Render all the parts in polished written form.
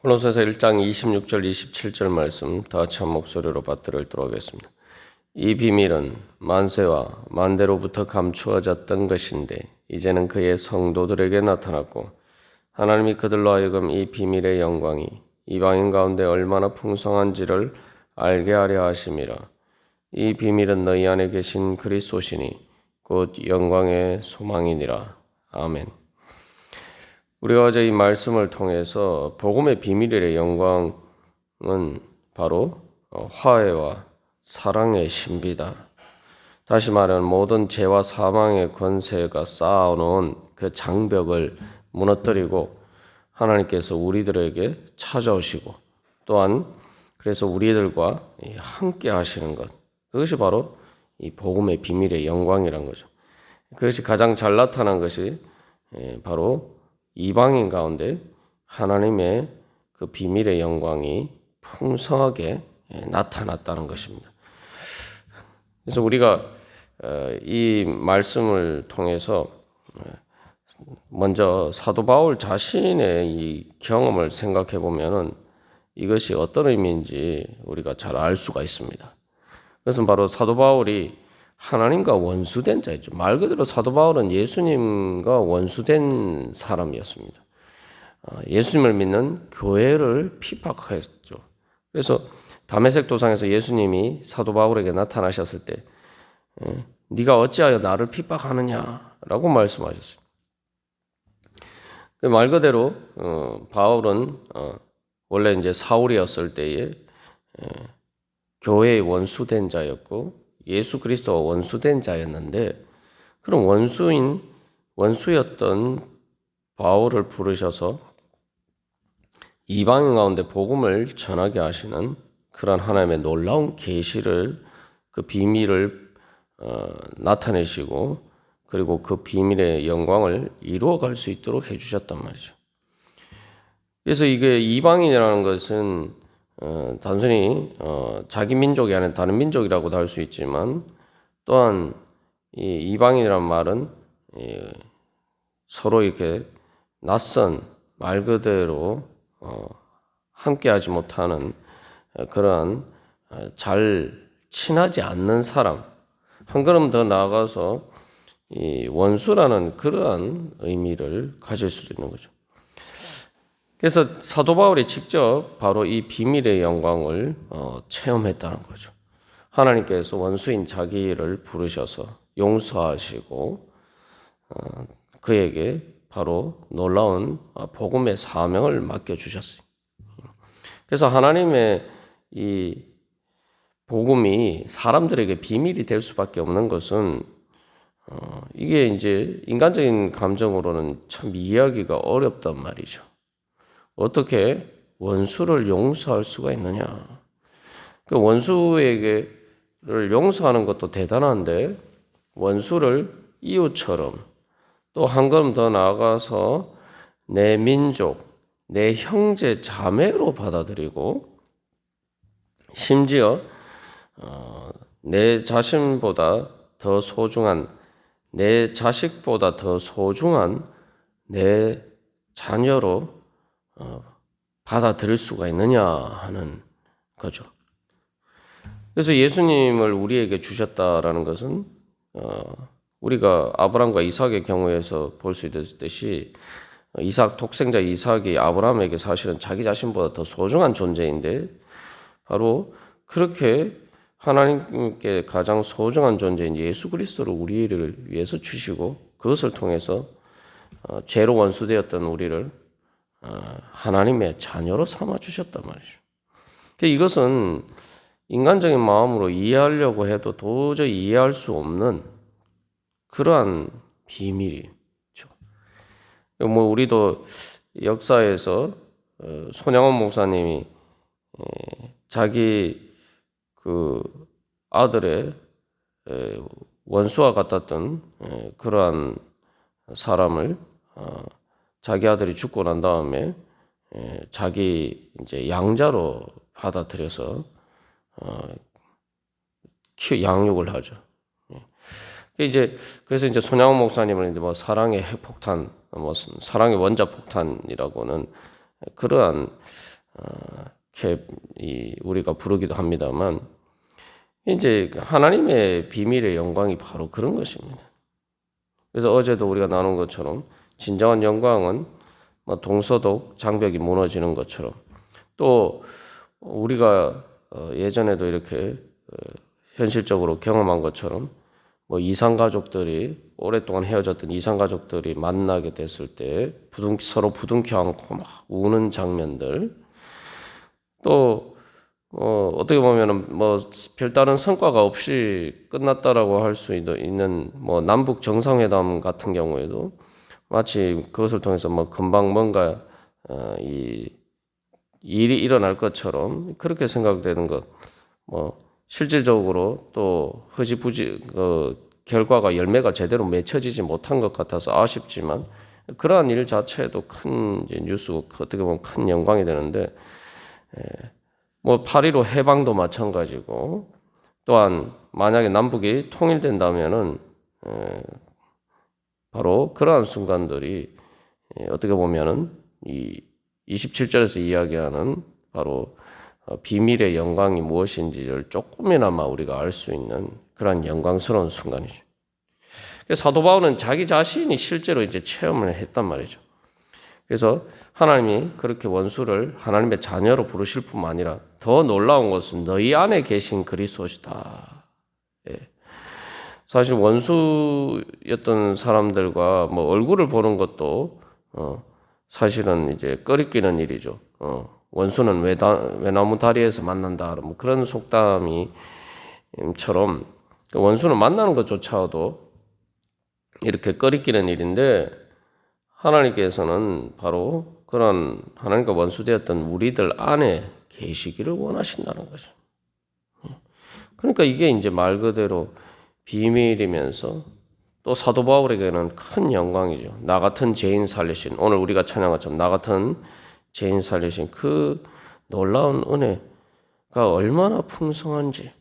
골로새서 1장 26절 27절 말씀 다 같이 한 목소리로 받들어 읽도록 하겠습니다. 이 비밀은 만세와 만대로부터 감추어졌던 것인데 이제는 그의 성도들에게 나타났고 하나님이 그들로 하여금 이 비밀의 영광이 이방인 가운데 얼마나 풍성한지를 알게 하려 하심이라. 이 비밀은 너희 안에 계신 그리스도시니 곧 영광의 소망이니라. 아멘. 우리가 어제 이 말씀을 통해서 복음의 비밀의 영광은 바로 화해와 사랑의 신비다. 다시 말하면 모든 죄와 사망의 권세가 쌓아놓은 그 장벽을 무너뜨리고 하나님께서 우리들에게 찾아오시고 또한 그래서 우리들과 함께 하시는 것, 그것이 바로 이 복음의 비밀의 영광이란 거죠. 그것이 가장 잘 나타난 것이 바로 이방인 가운데 하나님의 그 비밀의 영광이 풍성하게 나타났다는 것입니다. 그래서 우리가 이 말씀을 통해서 먼저 사도 바울 자신의 이 경험을 생각해 보면은 이것이 어떤 의미인지 우리가 잘 알 수가 있습니다. 그것은 바로 사도 바울이 하나님과 원수된 자였죠. 말 그대로 사도 바울은 예수님과 원수된 사람이었습니다. 예수님을 믿는 교회를 핍박했죠. 그래서 다메섹 도상에서 예수님이 사도 바울에게 나타나셨을 때 네가 어찌하여 나를 핍박하느냐라고 말씀하셨어요. 말 그대로 바울은 원래 이제 사울이었을 때에 교회의 원수된 자였고 예수 그리스도와 원수된 자였는데 그런 원수였던 바울을 부르셔서 이방인 가운데 복음을 전하게 하시는 그런 하나님의 놀라운 계시를 그 비밀을 나타내시고 그리고 그 비밀의 영광을 이루어갈 수 있도록 해주셨단 말이죠. 그래서 이게 이방인이라는 것은 단순히 자기 민족이 아닌 다른 민족이라고도 할 수 있지만 또한 이 이방인이란 말은 서로 이렇게 낯선 말 그대로 함께하지 못하는 그러한 잘 친하지 않는 사람, 한 걸음 더 나아가서 이 원수라는 그러한 의미를 가질 수도 있는 거죠. 그래서 사도 바울이 직접 바로 이 비밀의 영광을 체험했다는 거죠. 하나님께서 원수인 자기를 부르셔서 용서하시고 그에게 바로 놀라운 복음의 사명을 맡겨주셨어요. 그래서 하나님의 이 복음이 사람들에게 비밀이 될 수밖에 없는 것은 이게 이제 인간적인 감정으로는 참 이해하기가 어렵단 말이죠. 어떻게 원수를 용서할 수가 있느냐? 그 원수에게를 용서하는 것도 대단한데 원수를 이웃처럼 또 한 걸음 더 나아가서 내 민족, 내 형제 자매로 받아들이고 심지어 내 자신보다 더 소중한 내 자식보다 더 소중한 내 자녀로 받아들일 수가 있느냐 하는 거죠. 그래서 예수님을 우리에게 주셨다라는 것은 우리가 아브라함과 이삭의 경우에서 볼 수 있듯이 이삭 독생자 이삭이 아브라함에게 사실은 자기 자신보다 더 소중한 존재인데 바로 그렇게 하나님께 가장 소중한 존재인 예수 그리스도를 우리를 위해서 주시고 그것을 통해서 죄로 원수되었던 우리를 하나님의 자녀로 삼아 주셨단 말이죠. 이것은 인간적인 마음으로 이해하려고 해도 도저히 이해할 수 없는 그러한 비밀이죠. 우리도 역사에서 손양원 목사님이 자기 그 아들의 원수와 같았던 그러한 사람을 자기 아들이 죽고 난 다음에 자기 이제 양자로 받아들여서 양육을 하죠. 그래서 이제 손양원 목사님은 이제 사랑의 핵폭탄, 사랑의 원자폭탄이라고는 그러한 우리가 부르기도 합니다만 이제 하나님의 비밀의 영광이 바로 그런 것입니다. 그래서 어제도 우리가 나눈 것처럼 진정한 영광은 동서독 장벽이 무너지는 것처럼 또 우리가 예전에도 이렇게 현실적으로 경험한 것처럼 이상 가족들이 오랫동안 헤어졌던 이상 가족들이 만나게 됐을 때 서로 부둥켜 안고 막 우는 장면들 또 어떻게 보면은 별다른 성과가 없이 끝났다라고 할 수 있는 남북 정상회담 같은 경우에도 마치 그것을 통해서 금방 뭔가 이 일이 일어날 것처럼 그렇게 생각되는 것, 실질적으로 또 흐지부지 결과가 열매가 제대로 맺혀지지 못한 것 같아서 아쉽지만 그러한 일 자체도 큰 이제 뉴스고 어떻게 보면 큰 영광이 되는데 8.15 해방도 마찬가지고 또한 만약에 남북이 통일된다면은 바로 그러한 순간들이 어떻게 보면은 이 27절에서 이야기하는 바로 비밀의 영광이 무엇인지를 조금이나마 우리가 알 수 있는 그런 영광스러운 순간이죠. 사도 바울은 자기 자신이 실제로 이제 체험을 했단 말이죠. 그래서 하나님이 그렇게 원수를 하나님의 자녀로 부르실 뿐만 아니라 더 놀라운 것은 너희 안에 계신 그리스도시다. 사실 원수였던 사람들과 얼굴을 보는 것도 사실은 이제 꺼리끼는 일이죠. 원수는 외나무 다리에서 만난다. 그런 속담이처럼 원수는 만나는 것조차도 이렇게 꺼리끼는 일인데 하나님께서는 바로 그런 하나님과 원수되었던 우리들 안에 계시기를 원하신다는 거죠. 그러니까 이게 이제 말 그대로 비밀이면서 또 사도 바울에게는 큰 영광이죠. 나 같은 죄인 살리신, 오늘 우리가 찬양한 것처럼 나 같은 죄인 살리신 그 놀라운 은혜가 얼마나 풍성한지.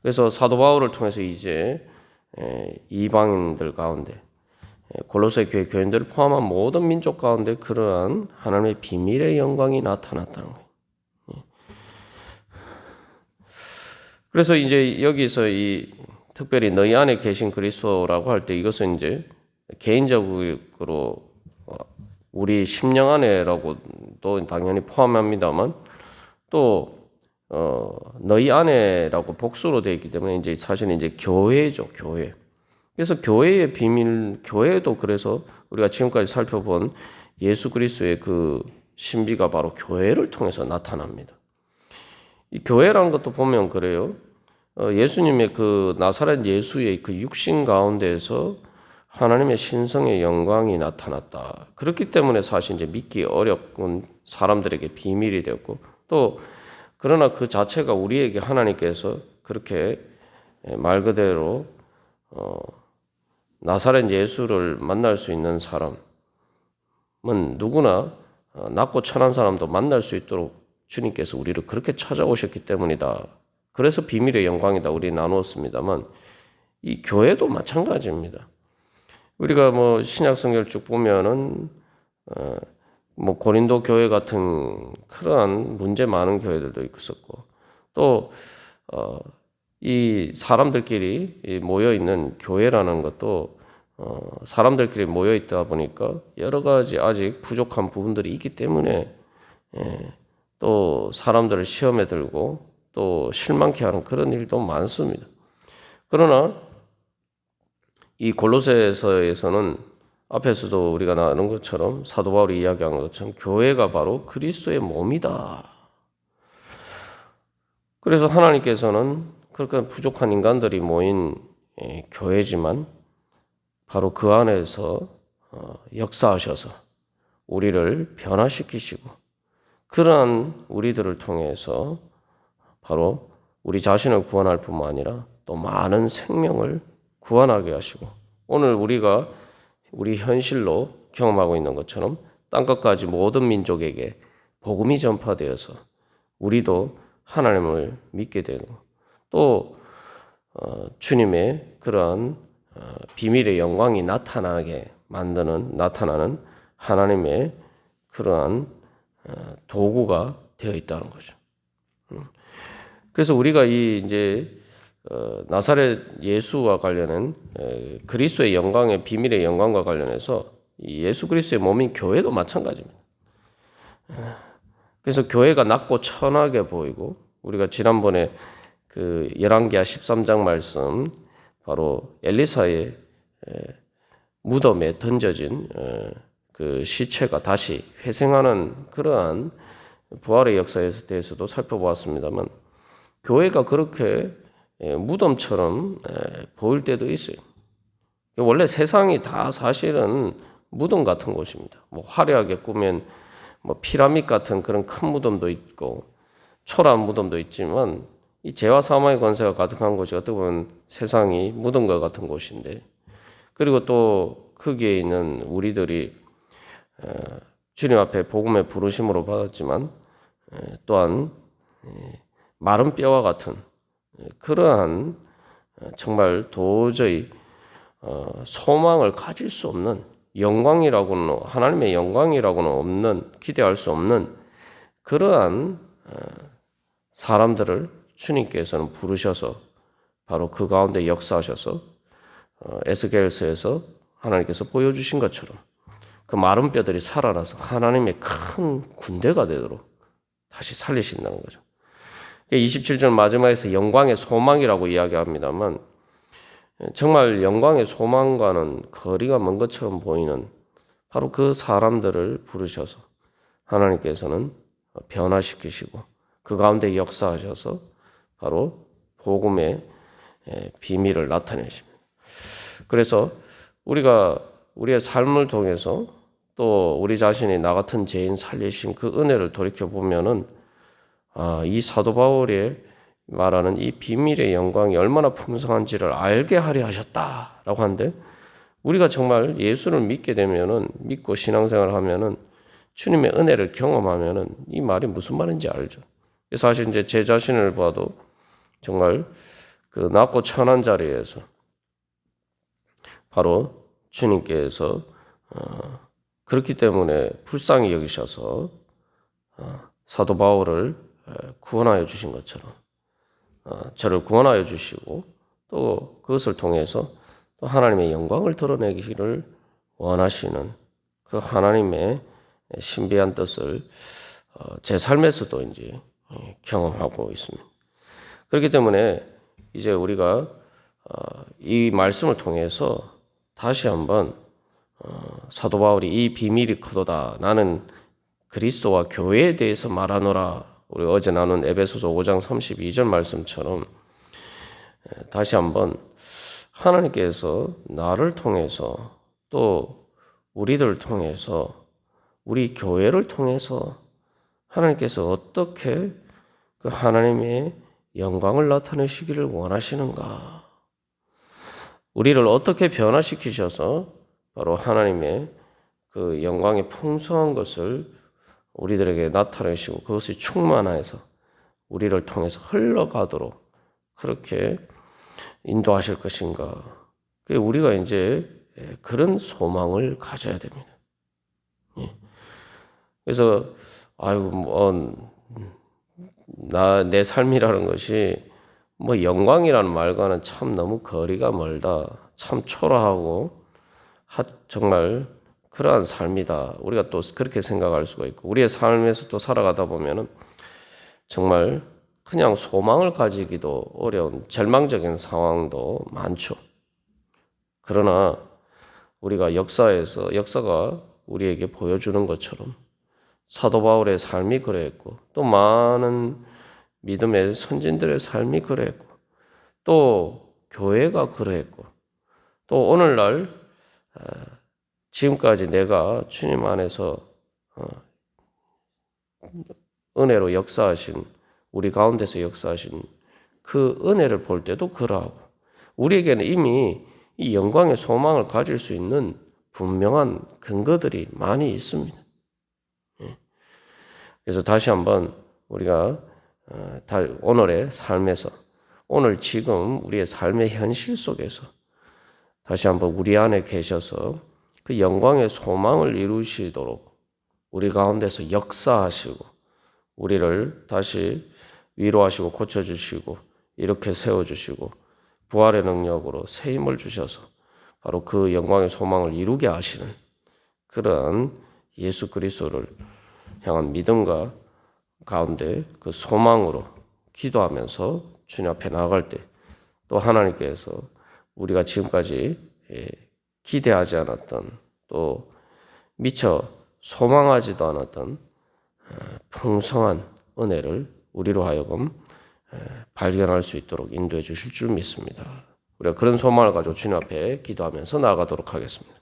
그래서 사도 바울을 통해서 이제 이방인들 가운데 골로새 교회 교인들을 포함한 모든 민족 가운데 그러한 하나님의 비밀의 영광이 나타났다는 거예요. 그래서 이제 여기서 특별히 너희 안에 계신 그리스도라고 할 때 이것은 이제 개인적으로 우리 심령 안에라고도 당연히 포함합니다만 또 너희 안에라고 복수로 되어 있기 때문에 이제 사실은 이제 교회죠, 교회. 그래서 교회의 비밀, 교회도 그래서 우리가 지금까지 살펴본 예수 그리스도의 그 신비가 바로 교회를 통해서 나타납니다. 이 교회라는 것도 보면 그래요. 예수님의 그 나사렛 예수의 그 육신 가운데에서 하나님의 신성의 영광이 나타났다. 그렇기 때문에 사실 이제 믿기 어렵군 사람들에게 비밀이 되었고 또 그러나 그 자체가 우리에게 하나님께서 그렇게 말 그대로 나사렛 예수를 만날 수 있는 사람은 누구나 낮고 천한 사람도 만날 수 있도록 주님께서 우리를 그렇게 찾아오셨기 때문이다. 그래서 비밀의 영광이다. 우리 나누었습니다만 이 교회도 마찬가지입니다. 우리가 신약 성경을 쭉 보면은 고린도 교회 같은 그러한 문제 많은 교회들도 있었고 또 이 사람들끼리 모여 있는 교회라는 것도 사람들끼리 모여 있다 보니까 여러 가지 아직 부족한 부분들이 있기 때문에 또 사람들을 시험에 들고 또 실망케 하는 그런 일도 많습니다. 그러나 이 골로새서에서는 앞에서도 우리가 나눈 것처럼 사도 바울이 이야기한 것처럼 교회가 바로 그리스도의 몸이다. 그래서 하나님께서는 그렇게 부족한 인간들이 모인 교회지만 바로 그 안에서 역사하셔서 우리를 변화시키시고 그러한 우리들을 통해서 바로 우리 자신을 구원할 뿐만 아니라 또 많은 생명을 구원하게 하시고 오늘 우리가 우리 현실로 경험하고 있는 것처럼 땅끝까지 모든 민족에게 복음이 전파되어서 우리도 하나님을 믿게 되고 또 주님의 그러한 비밀의 영광이 나타나는 하나님의 그러한 도구가 되어 있다는 거죠. 그래서 우리가 이 이제 나사렛 예수와 관련한 그리스도의 영광의 비밀의 영광과 관련해서 이 예수 그리스도의 몸인 교회도 마찬가지입니다. 그래서 교회가 낮고 천하게 보이고 우리가 지난번에 그 열왕기하 13장 말씀 바로 엘리사의 무덤에 던져진 그 시체가 다시 회생하는 그러한 부활의 역사에 대해서도 살펴보았습니다만 교회가 그렇게 무덤처럼 보일 때도 있어요. 원래 세상이 다 사실은 무덤 같은 곳입니다. 뭐 화려하게 꾸민 뭐 피라밋 같은 그런 큰 무덤도 있고 초라한 무덤도 있지만 이 죄와 사망의 권세가 가득한 곳이 어떻게 보면 세상이 무덤과 같은 곳인데 그리고 또 거기에 있는 우리들이 주님 앞에 복음의 부르심으로 받았지만 또한 마른 뼈와 같은 그러한 정말 도저히 소망을 가질 수 없는 영광이라고는 하나님의 영광이라고는 없는 기대할 수 없는 그러한 사람들을 주님께서는 부르셔서 바로 그 가운데 역사하셔서 에스겔서에서 하나님께서 보여주신 것처럼 그 마른 뼈들이 살아나서 하나님의 큰 군대가 되도록 다시 살리신다는 거죠. 27절 마지막에서 영광의 소망이라고 이야기합니다만 정말 영광의 소망과는 거리가 먼 것처럼 보이는 바로 그 사람들을 부르셔서 하나님께서는 변화시키시고 그 가운데 역사하셔서 바로 복음의 비밀을 나타내십니다. 그래서 우리가 우리의 삶을 통해서 또 우리 자신이 나 같은 죄인 살리신 그 은혜를 돌이켜보면은 이 사도 바울이 말하는 이 비밀의 영광이 얼마나 풍성한지를 알게 하려 하셨다라고 하는데 우리가 정말 예수를 믿게 되면은 믿고 신앙생활을 하면은 주님의 은혜를 경험하면은 이 말이 무슨 말인지 알죠. 사실 이제 제 자신을 봐도 정말 그 낮고 천한 자리에서 바로 주님께서 그렇기 때문에 불쌍히 여기셔서 사도 바울을 구원하여 주신 것처럼 저를 구원하여 주시고 또 그것을 통해서 또 하나님의 영광을 드러내기를 원하시는 그 하나님의 신비한 뜻을 제 삶에서도 이제 경험하고 있습니다. 그렇기 때문에 이제 우리가 이 말씀을 통해서 다시 한번 사도 바울이 이 비밀이 크도다 나는 그리스도와 교회에 대해서 말하노라 우리 어제 나눈 에베소서 5장 32절 말씀처럼 다시 한번 하나님께서 나를 통해서 또 우리들을 통해서 우리 교회를 통해서 하나님께서 어떻게 그 하나님의 영광을 나타내시기를 원하시는가? 우리를 어떻게 변화시키셔서 바로 하나님의 그 영광의 풍성한 것을 우리들에게 나타내시고 그것이 충만해서 우리를 통해서 흘러가도록 그렇게 인도하실 것인가? 우리가 이제 그런 소망을 가져야 됩니다. 그래서 내 삶이라는 것이 뭐 영광이라는 말과는 참 너무 거리가 멀다. 참 초라하고 정말 그러한 삶이다. 우리가 또 그렇게 생각할 수가 있고 우리의 삶에서 또 살아가다 보면은 정말 그냥 소망을 가지기도 어려운 절망적인 상황도 많죠. 그러나 우리가 역사가 우리에게 보여주는 것처럼 사도 바울의 삶이 그랬고 또 많은 믿음의 선진들의 삶이 그랬고 또 교회가 그랬고 또 오늘날 지금까지 내가 주님 안에서 은혜로 역사하신 우리 가운데서 역사하신 그 은혜를 볼 때도 그러하고 우리에게는 이미 이 영광의 소망을 가질 수 있는 분명한 근거들이 많이 있습니다. 그래서 다시 한번 우리가 오늘의 삶에서 오늘 지금 우리의 삶의 현실 속에서 다시 한번 우리 안에 계셔서 그 영광의 소망을 이루시도록 우리 가운데서 역사하시고 우리를 다시 위로하시고 고쳐주시고 이렇게 세워주시고 부활의 능력으로 새 힘을 주셔서 바로 그 영광의 소망을 이루게 하시는 그런 예수 그리스도를 향한 믿음과 가운데 그 소망으로 기도하면서 주님 앞에 나아갈 때 또 하나님께서 우리가 지금까지 기대하지 않았던 또 미처 소망하지도 않았던 풍성한 은혜를 우리로 하여금 발견할 수 있도록 인도해 주실 줄 믿습니다. 우리가 그런 소망을 가지고 주님 앞에 기도하면서 나아가도록 하겠습니다.